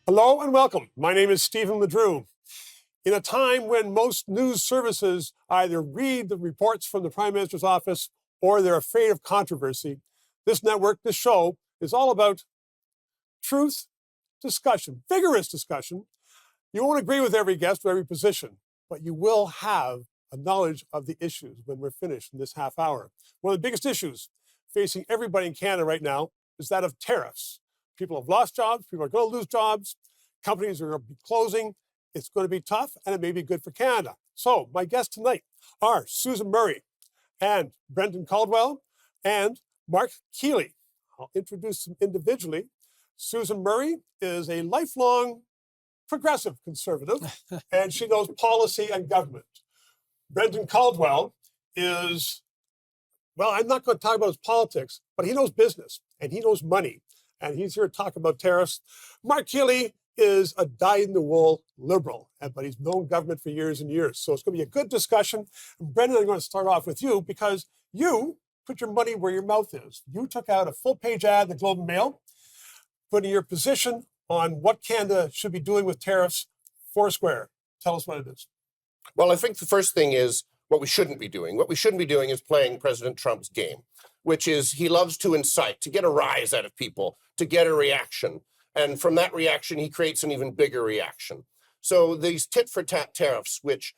Hello and welcome. My name is Stephen LeDrew. In a time when most news services either read the reports from the Prime Minister's office or they're afraid of controversy, this network, this show, is all about truth, discussion, vigorous discussion. You won't agree with every guest or every position, but you will have a knowledge of the issues when we're finished in this half hour. One of the biggest issues facing everybody in Canada right now is that of tariffs. People have lost jobs, people are going to lose jobs, companies are going to be closing. It's going to be tough, and it may be good for Canada. So my guests tonight are Susan Murray and Brendan Caldwell and Marc Kealey. I'll introduce them individually. Susan Murray is a lifelong progressive conservative, and she knows policy and government. Brendan Caldwell is, well, I'm not going to talk about his politics, but he knows business and he knows money, and he's here to talk about tariffs. Marc Kealey is a dyed-in-the-wool liberal, but he's known government for years and years. So it's going to be a good discussion. And Brendan, I'm going to start off with you because you put your money where your mouth is. You took out a full-page ad in the Globe and Mail, putting your position on what Canada should be doing with tariffs foursquare. Tell us what it is. Well, I think the first thing is what we shouldn't be doing. What we shouldn't be doing is playing President Trump's game, which is he loves to incite, to get a rise out of people, to get a reaction. And from that reaction, he creates an even bigger reaction. So these tit-for-tat tariffs, which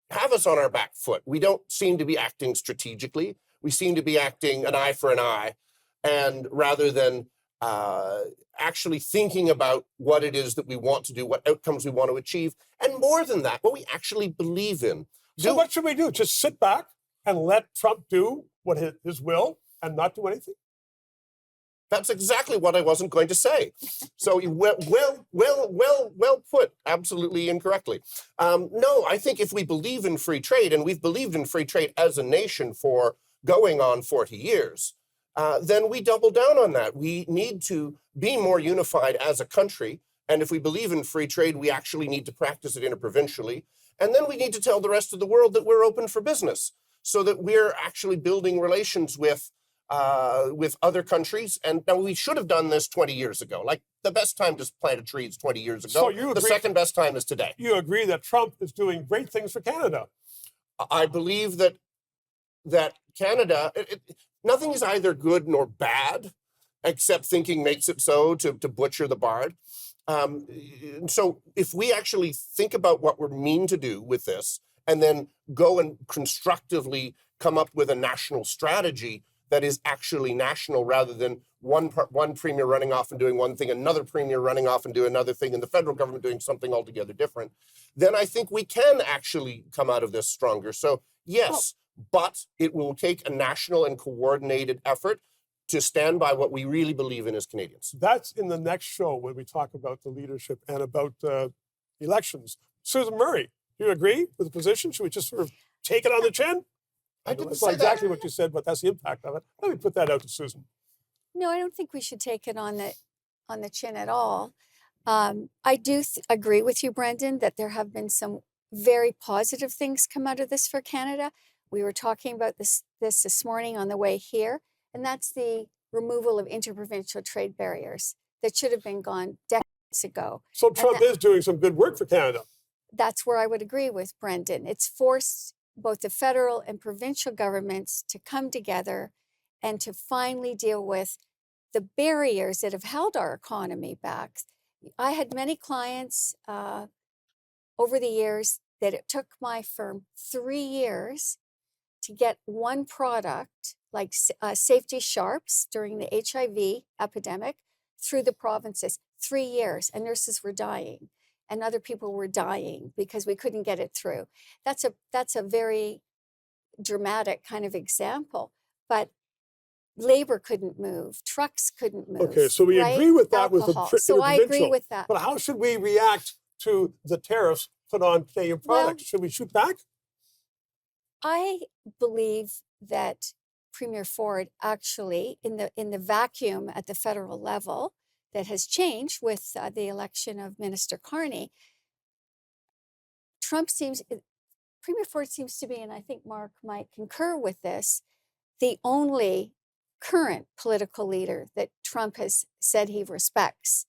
have us on our back foot, we don't seem to be acting strategically. We seem to be acting an eye for an eye, and rather than actually thinking about what it is that we want to do, what outcomes we want to achieve, and more than that, what we actually believe in. So what should we do? Just sit back and let Trump do what his will and not do anything? That's exactly what I wasn't going to say. So well put, absolutely incorrectly. No, I think if we believe in free trade, and we've believed in free trade as a nation for going on 40 years, then we double down on that. We need to be more unified as a country. And if we believe in free trade, we actually need to practice it interprovincially. And then we need to tell the rest of the world that we're open for business so that we're actually building relations with other countries. And now we should have done this 20 years ago. Like the best time to plant a tree is 20 years ago. So you agree, the second best time is today. You agree that Trump is doing great things for Canada? I believe that Canada, nothing is either good nor bad, except thinking makes it so, to butcher the bard. And so if we actually think about what we mean to do with this, and then go and constructively come up with a national strategy that is actually national, rather than one premier running off and doing one thing, another premier running off and doing another thing, and the federal government doing something altogether different, then I think we can actually come out of this stronger. So yes, but it will take a national and coordinated effort to stand by what we really believe in as Canadians. That's in the next show when we talk about the leadership and about elections. Susan Murray, do you agree with the position? Should we just sort of take it on the chin? I didn't That's say not exactly that. what you said, but that's the impact of it. Let me put that out to Susan. No, I don't think we should take it on the chin at all. I do agree with you, Brendan, that there have been some very positive things come out of this for Canada. We were talking about this morning on the way here, and that's the removal of interprovincial trade barriers that should have been gone decades ago. So Trump is doing some good work for Canada. That's where I would agree with Brendan. It's forced both the federal and provincial governments to come together and to finally deal with the barriers that have held our economy back. I had many clients over the years that it took my firm 3 years to get one product, like safety sharps during the HIV epidemic, through the provinces. 3 years, and nurses were dying, and other people were dying because we couldn't get it through. That's a very dramatic kind of example, but labor couldn't move, trucks couldn't move. Okay, so we agree with that. Alcohol. With the So I agree with that. But how should we react to the tariffs put on Canadian products? Should we shoot back? I believe that Premier Ford actually, in the vacuum at the federal level that has changed with the election of Minister Carney, Premier Ford seems to be, and I think Marc might concur with this, the only current political leader that Trump has said he respects.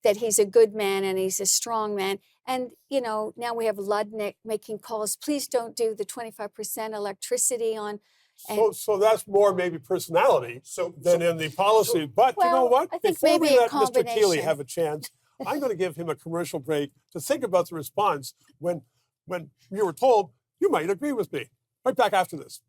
that he's a good man and he's a strong man. And, you know, now we have Ludnick making calls, please don't do the 25% electricity on. So that's more maybe personality than in the policy. But you know Well, what? I think Before we maybe a let Mr. Kealey combination. have a chance, I'm going to give him a commercial break to think about the response when you were told you might agree with me. Right back after this.